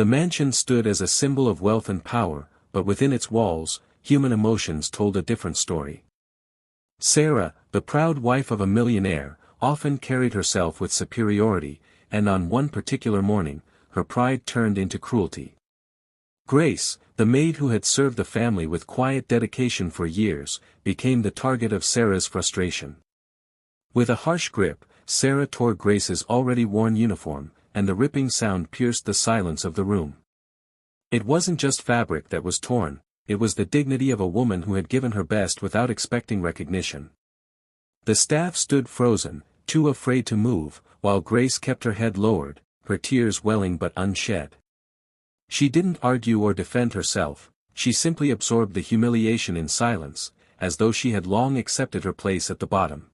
The mansion stood as a symbol of wealth and power, but within its walls, human emotions told a different story. Sarah, the proud wife of a millionaire, often carried herself with superiority, and on one particular morning, her pride turned into cruelty. Grace, the maid who had served the family with quiet dedication for years, became the target of Sarah's frustration. With a harsh grip, Sarah tore Grace's already worn uniform, and the ripping sound pierced the silence of the room. It wasn't just fabric that was torn, it was the dignity of a woman who had given her best without expecting recognition. The staff stood frozen, too afraid to move, while Grace kept her head lowered, her tears welling but unshed. She didn't argue or defend herself, she simply absorbed the humiliation in silence, as though she had long accepted her place at the bottom.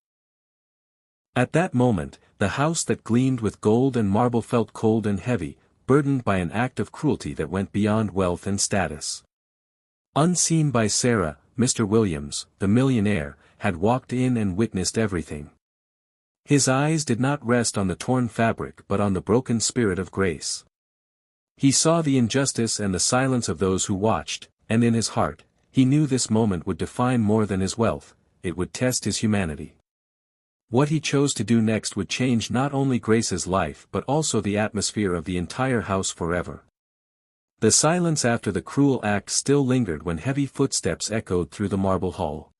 At that moment, the house that gleamed with gold and marble felt cold and heavy, burdened by an act of cruelty that went beyond wealth and status. Unseen by Sarah, Mr. Williams, the millionaire, had walked in and witnessed everything. His eyes did not rest on the torn fabric but on the broken spirit of Grace. He saw the injustice and the silence of those who watched, and in his heart, he knew this moment would define more than his wealth, it would test his humanity. What he chose to do next would change not only Grace's life but also the atmosphere of the entire house forever. The silence after the cruel act still lingered when heavy footsteps echoed through the marble hall.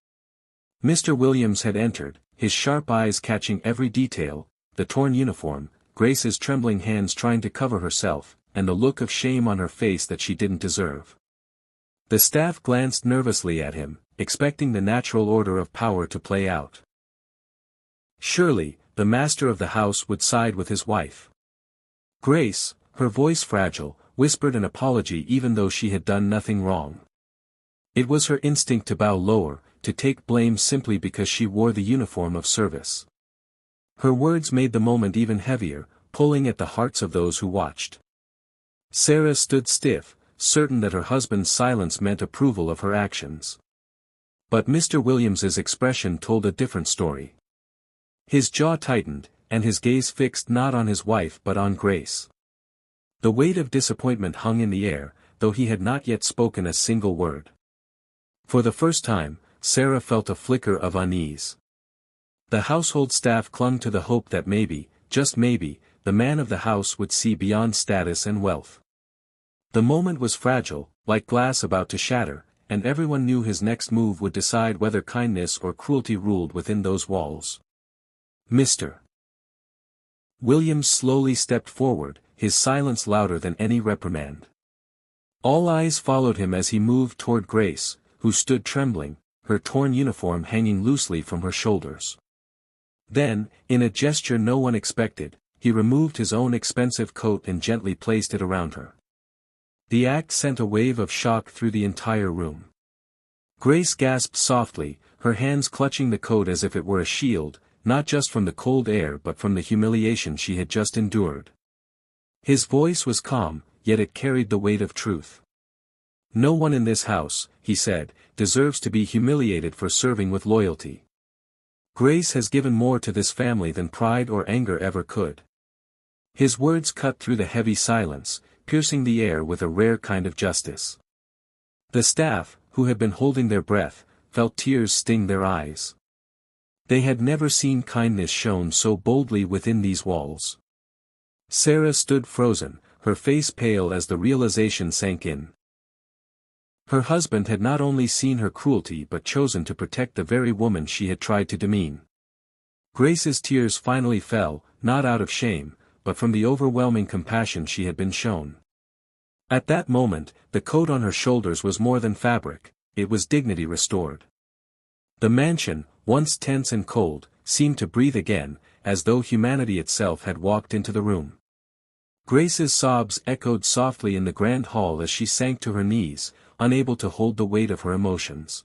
Mr. Williams had entered, his sharp eyes catching every detail, the torn uniform, Grace's trembling hands trying to cover herself, and the look of shame on her face that she didn't deserve. The staff glanced nervously at him, expecting the natural order of power to play out. Surely, the master of the house would side with his wife. Grace, her voice fragile, whispered an apology even though she had done nothing wrong. It was her instinct to bow lower, to take blame simply because she wore the uniform of service. Her words made the moment even heavier, pulling at the hearts of those who watched. Sarah stood stiff, certain that her husband's silence meant approval of her actions. But Mr. Williams's expression told a different story. His jaw tightened, and his gaze fixed not on his wife but on Grace. The weight of disappointment hung in the air, though he had not yet spoken a single word. For the first time, Sarah felt a flicker of unease. The household staff clung to the hope that maybe, just maybe, the man of the house would see beyond status and wealth. The moment was fragile, like glass about to shatter, and everyone knew his next move would decide whether kindness or cruelty ruled within those walls. Mr. Williams slowly stepped forward, his silence louder than any reprimand. All eyes followed him as he moved toward Grace, who stood trembling, her torn uniform hanging loosely from her shoulders. Then, in a gesture no one expected, he removed his own expensive coat and gently placed it around her. The act sent a wave of shock through the entire room. Grace gasped softly, her hands clutching the coat as if it were a shield, not just from the cold air but from the humiliation she had just endured. His voice was calm, yet it carried the weight of truth. "No one in this house," he said, "deserves to be humiliated for serving with loyalty. Grace has given more to this family than pride or anger ever could." His words cut through the heavy silence, piercing the air with a rare kind of justice. The staff, who had been holding their breath, felt tears sting their eyes. They had never seen kindness shown so boldly within these walls. Sarah stood frozen, her face pale as the realization sank in. Her husband had not only seen her cruelty but chosen to protect the very woman she had tried to demean. Grace's tears finally fell, not out of shame, but from the overwhelming compassion she had been shown. At that moment, the coat on her shoulders was more than fabric, it was dignity restored. The mansion, once tense and cold, seemed to breathe again, as though humanity itself had walked into the room. Grace's sobs echoed softly in the grand hall as she sank to her knees, unable to hold the weight of her emotions.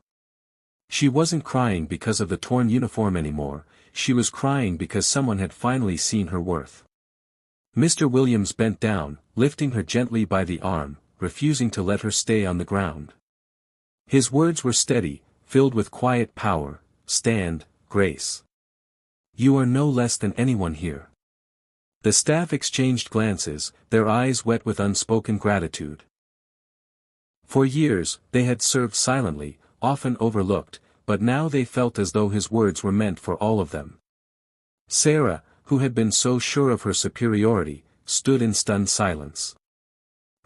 She wasn't crying because of the torn uniform anymore, she was crying because someone had finally seen her worth. Mr. Williams bent down, lifting her gently by the arm, refusing to let her stay on the ground. His words were steady, filled with quiet power. "Stand, Grace. You are no less than anyone here. The staff exchanged glances, their eyes wet with unspoken gratitude. For years, they had served silently, often overlooked, but now they felt as though his words were meant for all of them. Sarah, who had been so sure of her superiority, stood in stunned silence.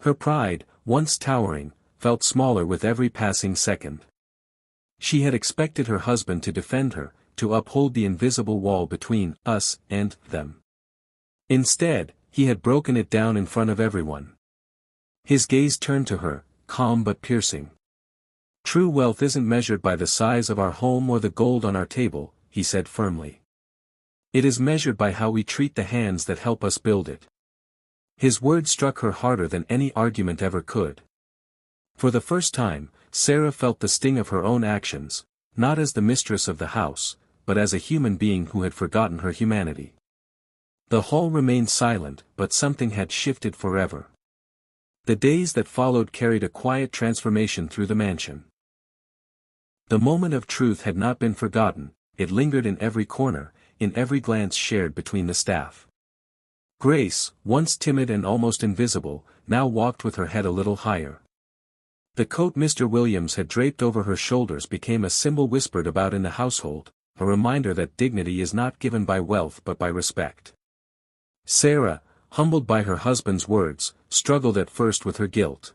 Her pride, once towering, felt smaller with every passing second. She had expected her husband to defend her, to uphold the invisible wall between us and them. Instead, he had broken it down in front of everyone. His gaze turned to her, calm but piercing. "True wealth isn't measured by the size of our home or the gold on our table," he said firmly. "It is measured by how we treat the hands that help us build it." His words struck her harder than any argument ever could. For the first time, Sarah felt the sting of her own actions, not as the mistress of the house, but as a human being who had forgotten her humanity. The hall remained silent, but something had shifted forever. The days that followed carried a quiet transformation through the mansion. The moment of truth had not been forgotten, it lingered in every corner, in every glance shared between the staff. Grace, once timid and almost invisible, now walked with her head a little higher. The coat Mr. Williams had draped over her shoulders became a symbol whispered about in the household, a reminder that dignity is not given by wealth but by respect. Sarah, humbled by her husband's words, struggled at first with her guilt.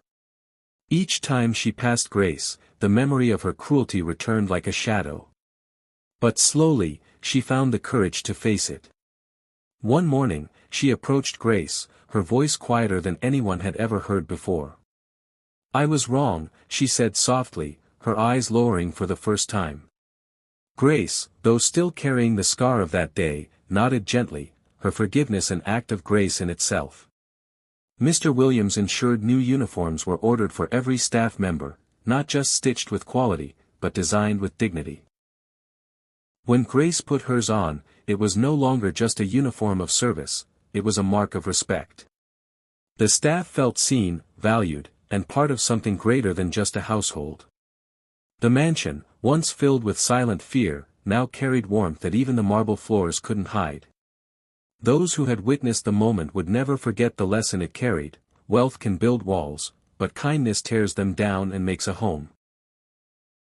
Each time she passed Grace, the memory of her cruelty returned like a shadow. But slowly, she found the courage to face it. One morning, she approached Grace, her voice quieter than anyone had ever heard before. "I was wrong," she said softly, her eyes lowering for the first time. Grace, though still carrying the scar of that day, nodded gently, her forgiveness an act of grace in itself. Mr. Williams ensured new uniforms were ordered for every staff member, not just stitched with quality, but designed with dignity. When Grace put hers on, it was no longer just a uniform of service, it was a mark of respect. The staff felt seen, valued, and part of something greater than just a household. The mansion, once filled with silent fear, now carried warmth that even the marble floors couldn't hide. Those who had witnessed the moment would never forget the lesson it carried: wealth can build walls, but kindness tears them down and makes a home.